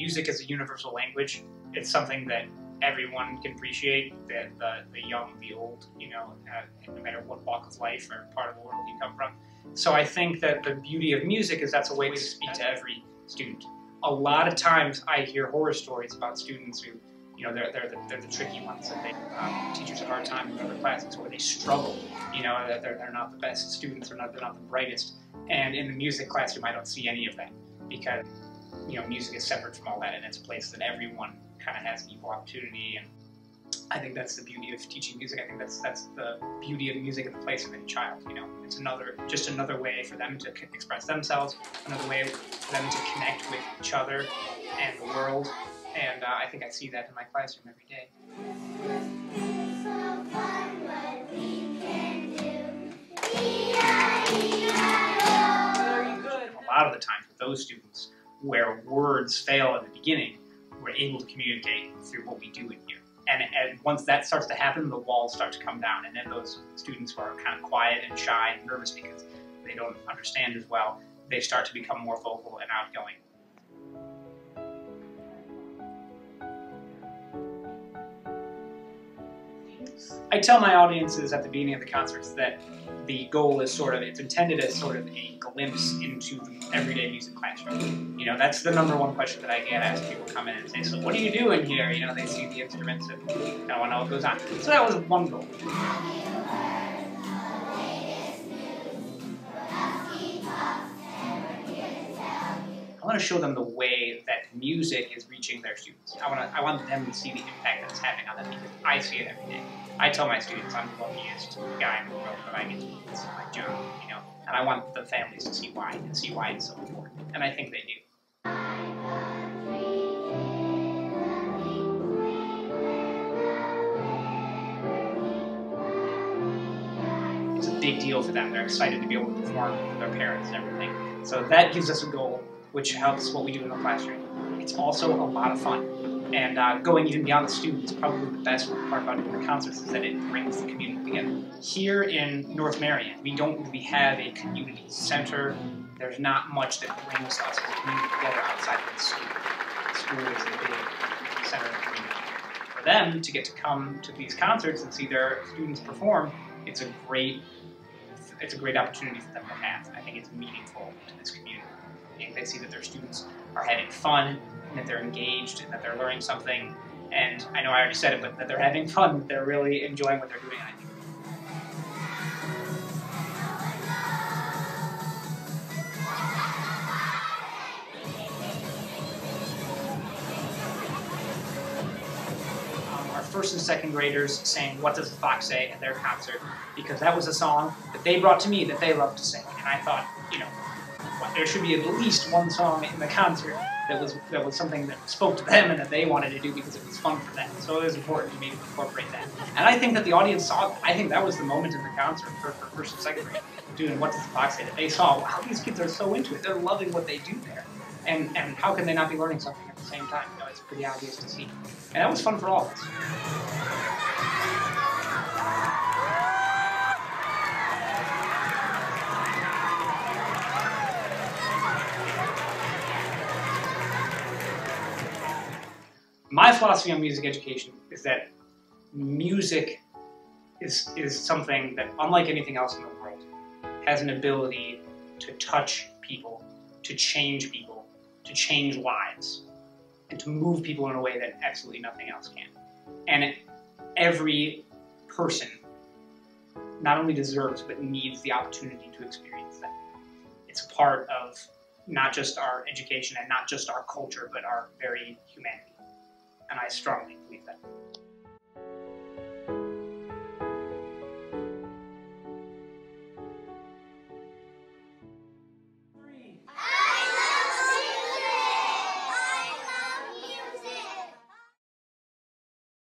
music is a universal language. It's something that everyone can appreciate, that the young, the old, you know, no matter what walk of life or part of the world you come from. So I think that the beauty of music is that's a way to speak to every student. A lot of times I hear horror stories about students who, you know, they're the tricky ones, that they teachers have a hard time in other classes where they struggle, you know, that they're not the best students, they're not the brightest. And in the music classroom, I don't see any of that, because, you know, music is separate from all that, and it's a place that everyone kind of has an equal opportunity. And I think that's the beauty of teaching music. I think that's the beauty of music in the place of any child. You know, it's just another way for them to express themselves, another way for them to connect with each other and the world. And I think I see that in my classroom every day. Very good. A lot of the times with those students, where words fail at the beginning, we're able to communicate through what we do in here. And once that starts to happen, the walls start to come down. And then those students who are kind of quiet and shy and nervous because they don't understand as well, they start to become more vocal and outgoing. I tell my audiences at the beginning of the concerts that the goal is it's intended as sort of a glimpse into the everyday music classroom. You know, that's the #1 question that I get as people come in and say, so what are you doing here? You know, they see the instruments and I want to know what goes on. So that was one goal. I want to show them the way that music is reaching their students. I want them to see the impact that's happening on them, because I see it every day. I tell my students I'm the luckiest guy in the world that I get to do this in my job, you know, and I want the families to see why and see why it's so important, and I think they do. It's a big deal for them. They're excited to be able to perform with their parents and everything. So that gives us a goal, which helps what we do in the classroom. It's also a lot of fun. And going even beyond the students, probably the best part about doing the concerts is that it brings the community together. Here in North Marion, we don't really have a community center. There's not much that brings us as a community together outside of the school. The school is the big center of the community. For them to get to come to these concerts and see their students perform, it's a great opportunity for them to have. I think it's meaningful to this community. And they see that their students are having fun, and that they're engaged, and that they're learning something. And I know I already said it, but that they're having fun, that they're really enjoying what they're doing. I think. Our first and second graders sang "What Does the Fox Say" at their concert, because that was a song that they brought to me that they loved to sing. And I thought, you know, there should be at least one song in the concert that was something that spoke to them and that they wanted to do because it was fun for them. So it was important to me to incorporate that. And I think that the audience saw that. I think that was the moment in the concert for first and second grade, doing "What Does the Fox Say," that they saw, wow, these kids are so into it. They're loving what they do there. And how can they not be learning something at the same time? You know, it's pretty obvious to see. And that was fun for all of us. My philosophy on music education is that music is something that, unlike anything else in the world, has an ability to touch people, to change lives, and to move people in a way that absolutely nothing else can. And every person not only deserves, but needs the opportunity to experience that. It's a part of not just our education and not just our culture, but our very humanity. And I strongly believe that.